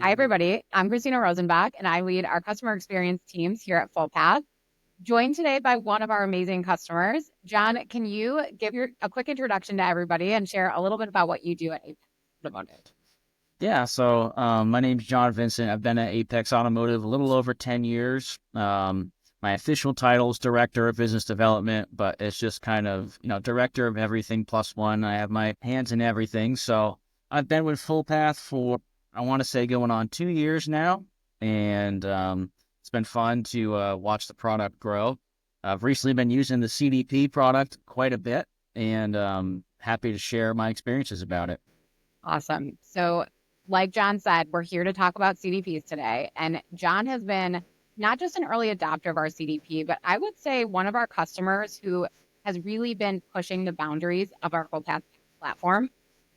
Hi, everybody. I'm Christina Rosenbach, and I lead our customer experience teams here at Fullpath. Joined today by one of our amazing customers. John, can you give a quick introduction to everybody and share a little bit about what you do at Apex Automotive? My name's John Vincent. I've been at Apex Automotive a little over 10 years. My official title is Director of Business Development, but it's just kind of, Director of everything plus one. I have my hands in everything. So I've been with Fullpath for, I want to say, going on 2 years now. And it's been fun to watch the product grow. I've recently been using the CDP product quite a bit, and happy to share my experiences about it. Awesome. So, like John said, we're here to talk about CDPs today. And John has been not just an early adopter of our CDP, but I would say one of our customers who has really been pushing the boundaries of our Fullpath platform.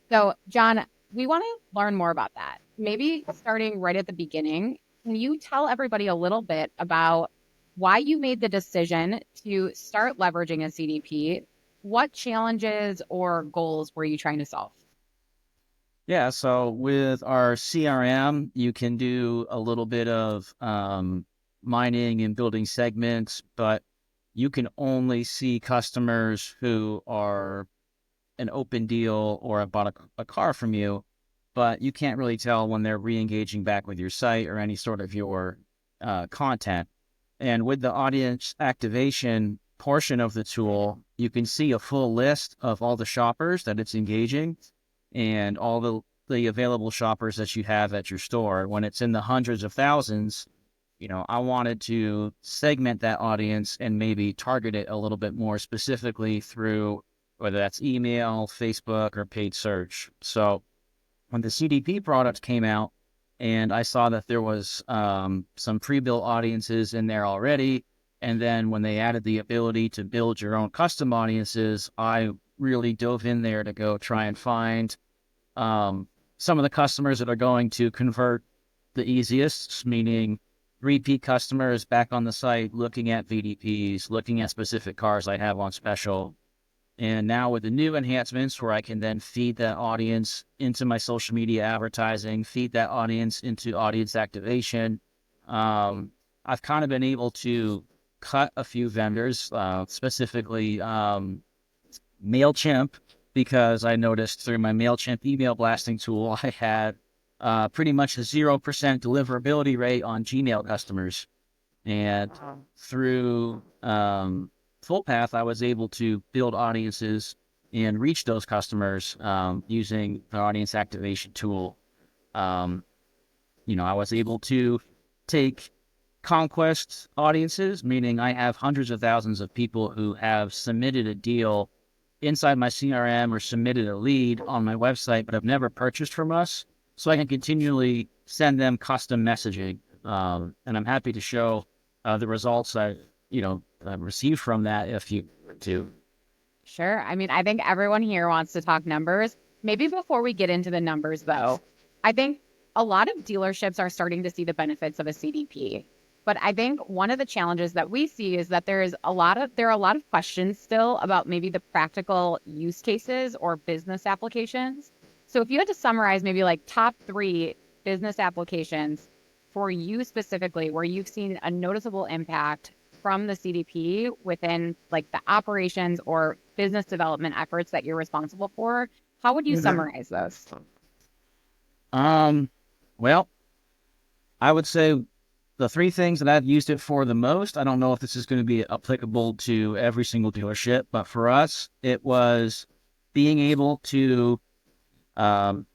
So, John, we want to learn more about that. Maybe starting right at the beginning, can you tell everybody a little bit about why you made the decision to start leveraging a CDP? What challenges or goals were you trying to solve? Yeah, so with our CRM, you can do a little bit of mining and building segments, but you can only see customers who are an open deal or have bought a car from you, but you can't really tell when they're re-engaging back with your site or any sort of your content. And with the audience activation portion of the tool, you can see a full list of all the shoppers that it's engaging and all the available shoppers that you have at your store. When it's in the hundreds of thousands, I wanted to segment that audience and maybe target it a little bit more specifically through whether that's email, Facebook, or paid search. So when the CDP product came out and I saw that there was some pre-built audiences in there already, and then when they added the ability to build your own custom audiences, I really dove in there to go try and find some of the customers that are going to convert the easiest, meaning repeat customers back on the site, looking at VDPs, looking at specific cars I have on special. And now with the new enhancements where I can then feed that audience into my social media advertising, feed that audience into audience activation, I've kind of been able to cut a few vendors, specifically MailChimp, because I noticed through my MailChimp email blasting tool, I had pretty much a 0% deliverability rate on Gmail customers. And through Fullpath, I was able to build audiences and reach those customers using the audience activation tool. I was able to take conquest audiences, meaning I have hundreds of thousands of people who have submitted a deal inside my CRM or submitted a lead on my website, but have never purchased from us. So I can continually send them custom messaging. And I'm happy to show the results I've received from that if you were to. Sure. I mean, I think everyone here wants to talk numbers. Maybe before we get into the numbers, though, I think a lot of dealerships are starting to see the benefits of a CDP. But I think one of the challenges that we see is that there are a lot of questions still about maybe the practical use cases or business applications. So if you had to summarize maybe like top three business applications for you specifically, where you've seen a noticeable impact from the CDP within like the operations or business development efforts that you're responsible for, how would you summarize those? Um, well, I would say the three things that I've used it for the most, I don't know if this is going to be applicable to every single dealership, but for us, it was being able to um,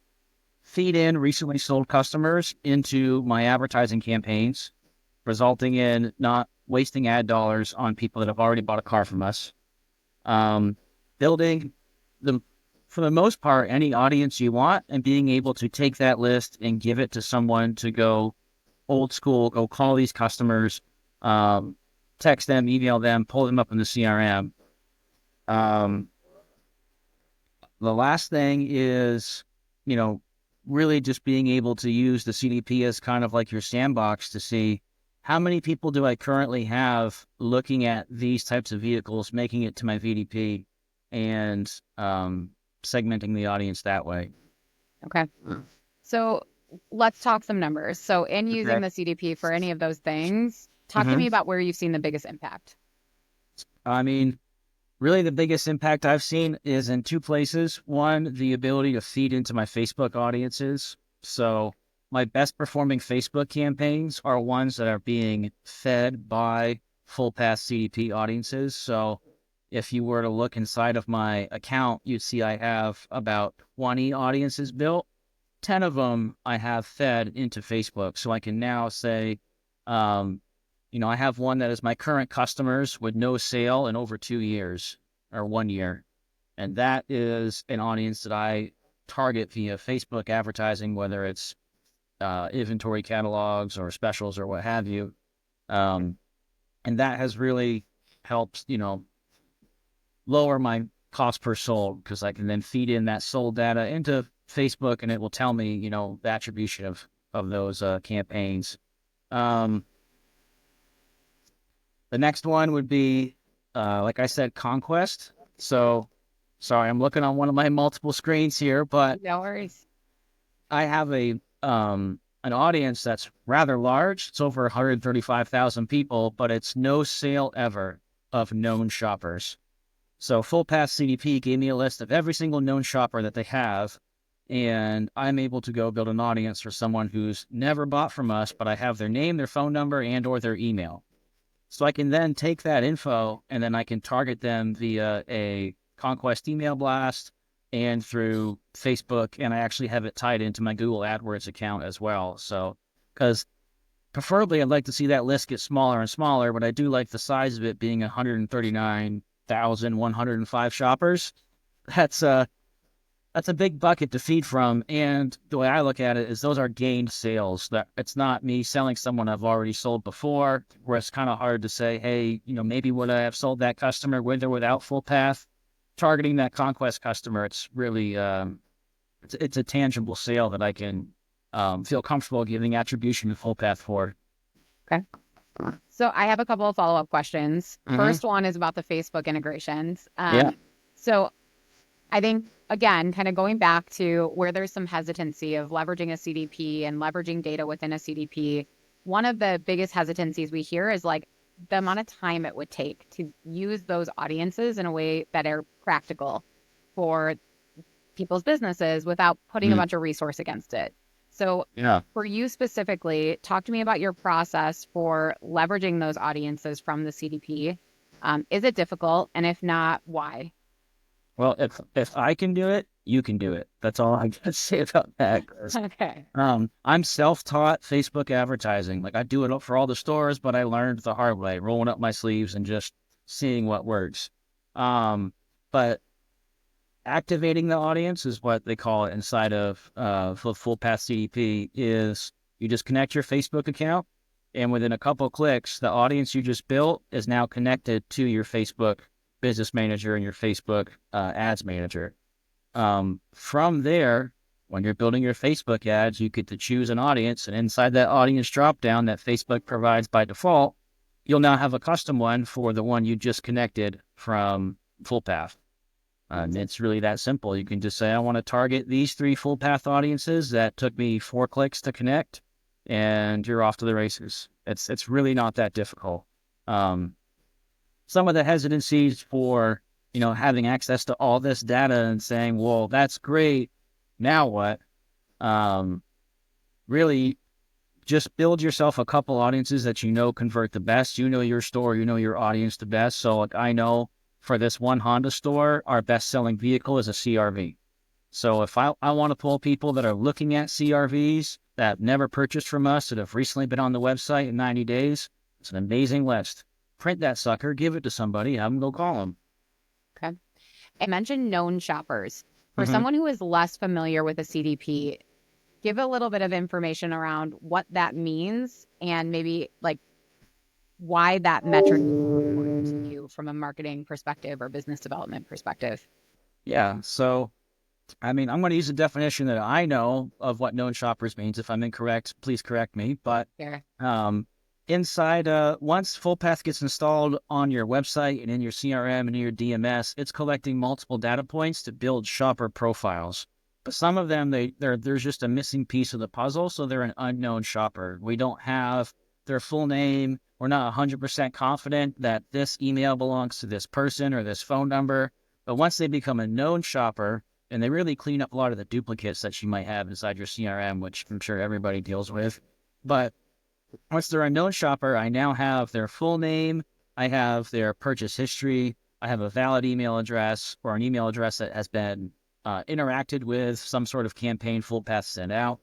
feed in recently sold customers into my advertising campaigns, resulting in not wasting ad dollars on people that have already bought a car from us. Building the, for the most part, any audience you want and being able to take that list and give it to someone to go old school, go call these customers, text them, email them, pull them up in the CRM. Um, the last thing is, really just being able to use the CDP as kind of like your sandbox to see how many people do I currently have looking at these types of vehicles, making it to my VDP, and segmenting the audience that way. Okay. So let's talk some numbers. So, in using Okay. the CDP for any of those things, talk to hmm me about where you've seen the biggest impact. I mean, really, the biggest impact I've seen is in two places. One, the ability to feed into my Facebook audiences. So, my best performing Facebook campaigns are ones that are being fed by Fullpath CDP audiences. So, if you were to look inside of my account, you'd see I have about 20 audiences built. 10 of them I have fed into Facebook. So I can now say, um, I have one that is my current customers with no sale in over 2 years or 1 year. And that is an audience that I target via Facebook advertising, whether it's inventory catalogs or specials or what have you. Um, and that has really helped, lower my cost per sold because I can then feed in that sold data into Facebook and it will tell me, the attribution of those campaigns. Um, the next one would be, like I said, Conquest. So, sorry, I'm looking on one of my multiple screens here, but No worries. I have an audience that's rather large. It's over 135,000 people, but it's no sale ever of known shoppers. So Fullpath CDP gave me a list of every single known shopper that they have, and I'm able to go build an audience for someone who's never bought from us, but I have their name, their phone number, and or their email. So I can then take that info and then I can target them via a Conquest email blast and through Facebook, and I actually have it tied into my Google AdWords account as well. So, because preferably I'd like to see that list get smaller and smaller, but I do like the size of it being 139,105 shoppers. That's that's a big bucket to feed from. And the way I look at it is those are gained sales. That it's not me selling someone I've already sold before, where it's kind of hard to say, hey, maybe would I have sold that customer with or without Full Path? Targeting that conquest customer, it's really it's a tangible sale that I can feel comfortable giving attribution to Full Path for. Okay. So, I have a couple of follow-up questions. hmm First one is about the Facebook integrations. Yeah. So, I think, again, kind of going back to where there's some hesitancy of leveraging a CDP and leveraging data within a CDP, one of the biggest hesitancies we hear is like the amount of time it would take to use those audiences in a way that are practical for people's businesses without putting a Mm, bunch of resource against it. So, yeah. for you specifically, talk to me about your process for leveraging those audiences from the CDP. Is it difficult? And if not, why? Well, if I can do it, you can do it. That's all I got to say about that. 'Cause, Okay. I'm self-taught Facebook advertising. Like I do it for all the stores, but I learned the hard way, rolling up my sleeves and just seeing what works. But activating the audience is what they call it inside of Full Path CDP. Is you just connect your Facebook account, and within a couple of clicks, the audience you just built is now connected to your Facebook Business Manager and your Facebook Ads Manager. From there, when you're building your Facebook ads, you get to choose an audience, and inside that audience dropdown that Facebook provides by default, you'll now have a custom one for the one you just connected from Fullpath. And it's really that simple. You can just say, I want to target these 3 Fullpath audiences that took me 4 clicks to connect, and you're off to the races. It's really not that difficult. Um, some of the hesitancies for having access to all this data and saying, well, that's great, now what? um Really just build yourself a couple audiences that convert the best. Your store, your audience the best. So like I know for this one Honda store, our best selling vehicle is a CRV. So if I want to pull people that are looking at CRVs that have never purchased from us, that have recently been on the website in 90 days, it's an amazing list. Print that sucker, give it to somebody, have them go call them. Okay. I mentioned known shoppers. For hmm someone who is less familiar with a CDP, give a little bit of information around what that means and maybe like why that metric is important to you from a marketing perspective or business development perspective. Yeah. So, I mean, I'm going to use a definition that I know of what known shoppers means. If I'm incorrect, please correct me. But Fair. um, inside, once Fullpath gets installed on your website and in your CRM and in your DMS, it's collecting multiple data points to build shopper profiles. But some of them, there's just a missing piece of the puzzle, so they're an unknown shopper. We don't have their full name. We're not 100% confident that this email belongs to this person or this phone number. But once they become a known shopper, and they really clean up a lot of the duplicates that you might have inside your CRM, which I'm sure everybody deals with. But once they're a known shopper, I now have their full name. I have their purchase history. I have a valid email address or an email address that has been interacted with, some sort of campaign Fullpath sent out,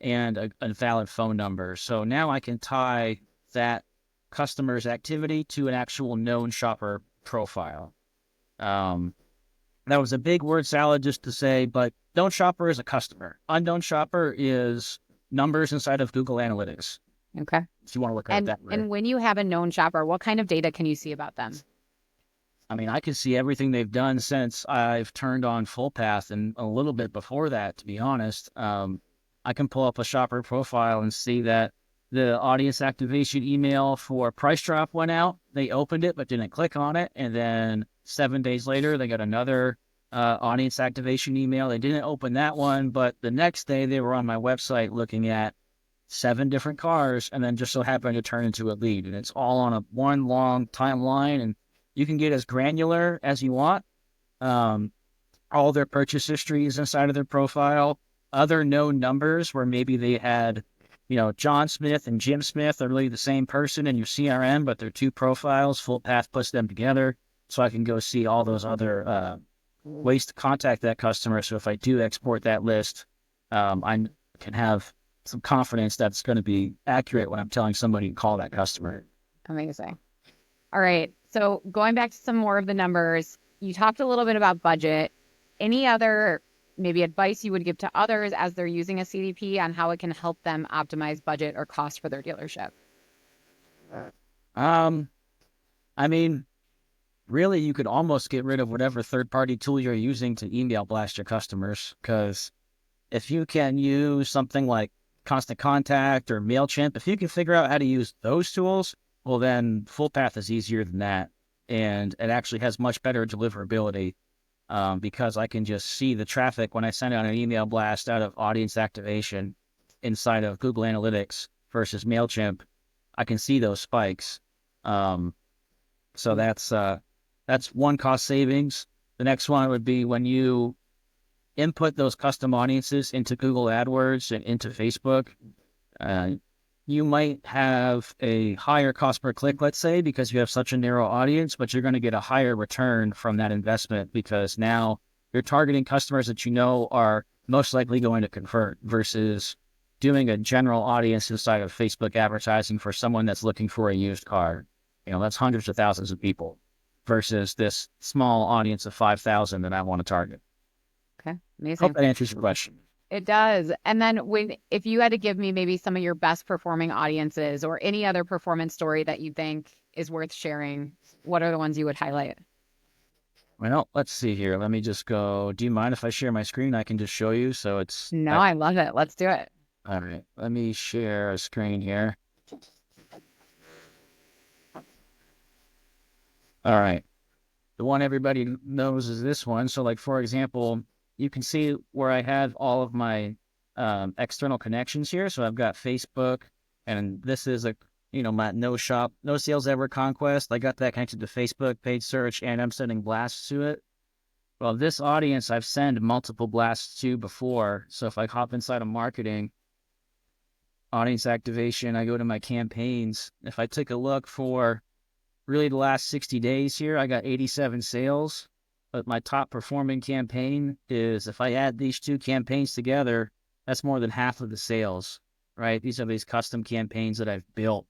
and a valid phone number. So now I can tie that customer's activity to an actual known shopper profile. That was a big word salad just to say, but known shopper is a customer. Unknown shopper is numbers inside of Google Analytics. Okay. If you want to look at it that way. And when you have a known shopper, what kind of data can you see about them? I mean, I can see everything they've done since I've turned on Fullpath, and a little bit before that, to be honest. I can pull up a shopper profile and see that the audience activation email for Price Drop went out. They opened it but didn't click on it. And then 7 days later, they got another audience activation email. They didn't open that one, but the next day they were on my website looking at 7 different cars, and then just so happened to turn into a lead. And it's all on one long timeline, and you can get as granular as you want. All their purchase history is inside of their profile. Other known numbers where maybe they had, John Smith and Jim Smith are really the same person in your CRM, but they're 2 profiles. Fullpath puts them together, so I can go see all those other ways to contact that customer. So if I do export that list, I can have some confidence that's going to be accurate when I'm telling somebody to call that customer. Amazing. All right. So going back to some more of the numbers, you talked a little bit about budget. Any other maybe advice you would give to others as they're using a CDP on how it can help them optimize budget or cost for their dealership? I mean, really, you could almost get rid of whatever third-party tool you're using to email blast your customers, because if you can use something like Constant Contact or MailChimp, if you can figure out how to use those tools, well, then Fullpath is easier than that. And it actually has much better deliverability because I can just see the traffic when I send out an email blast out of audience activation inside of Google Analytics versus MailChimp. I can see those spikes. So that's one cost savings. The next one would be when you input those custom audiences into Google AdWords and into Facebook. You might have a higher cost per click, let's say, because you have such a narrow audience, but you're going to get a higher return from that investment because now you're targeting customers that you know are most likely going to convert versus doing a general audience inside of Facebook advertising for someone that's looking for a used car. That's hundreds of thousands of people versus this small audience of 5,000 that I want to target. Okay, amazing. Hope that answers your question. It does. And then if you had to give me maybe some of your best performing audiences or any other performance story that you think is worth sharing, what are the ones you would highlight? Well, let's see here. Let me just go. Do you mind if I share my screen? I can just show you. So it's... No, I love it. Let's do it. All right. Let me share a screen here. All right. The one everybody knows is this one. So like, for example, you can see where I have all of my external connections here. So I've got Facebook, and this is my no sales ever conquest. I got that connected to Facebook paid search, and I'm sending blasts to it. Well, this audience I've sent multiple blasts to before. So if I hop inside of marketing, audience activation, I go to my campaigns. If I take a look for really the last 60 days here, I got 87 sales. But my top performing campaign is, if I add these 2 campaigns together, that's more than half of the sales, right? These are these custom campaigns that I've built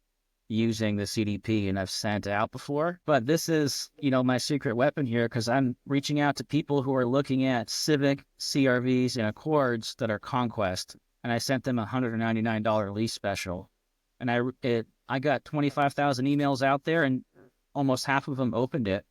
using the CDP and I've sent out before. But this is, my secret weapon here, because I'm reaching out to people who are looking at Civic, CRVs, and Accords that are conquest. And I sent them a $199 lease special. And I got 25,000 emails out there, and almost half of them opened it.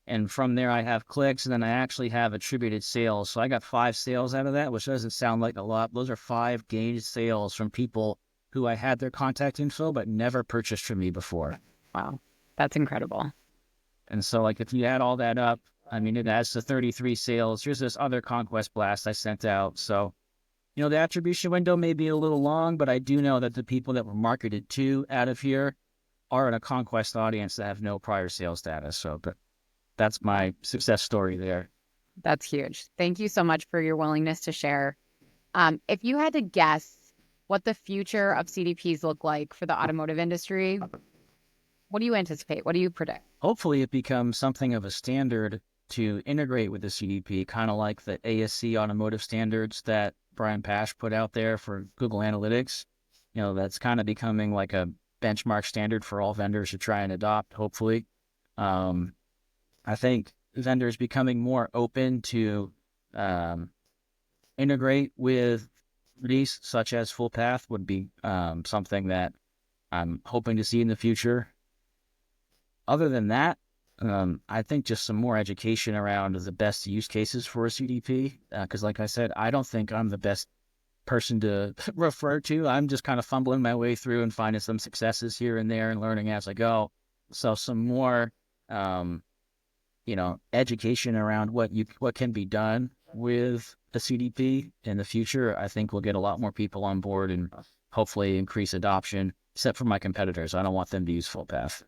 And from there, I have clicks, and then I actually have attributed sales. So I got 5 sales out of that, which doesn't sound like a lot. Those are 5 gained sales from people who I had their contact info but never purchased from me before. Wow, that's incredible. And so, like, if you add all that up, I mean, it has the 33 sales. Here's this other conquest blast I sent out. So, the attribution window may be a little long, but I do know that the people that were marketed to out of here are in a conquest audience that have no prior sales data. So that's my success story there. That's huge. Thank you so much for your willingness to share. If you had to guess what the future of CDPs look like for the automotive industry, what do you anticipate? What do you predict? Hopefully it becomes something of a standard to integrate with the CDP, kind of like the ASC automotive standards that Brian Pash put out there for Google Analytics. That's kind of becoming like a benchmark standard for all vendors to try and adopt, hopefully. I think vendors becoming more open to integrate with release such as Fullpath would be something that I'm hoping to see in the future. Other than that, I think just some more education around the best use cases for a CDP. Because like I said, I don't think I'm the best person to refer to. I'm just kind of fumbling my way through and finding some successes here and there and learning as I go. So some more, education around what can be done with a CDP in the future, I think will get a lot more people on board and hopefully increase adoption, except for my competitors. I don't want them to use Fullpath.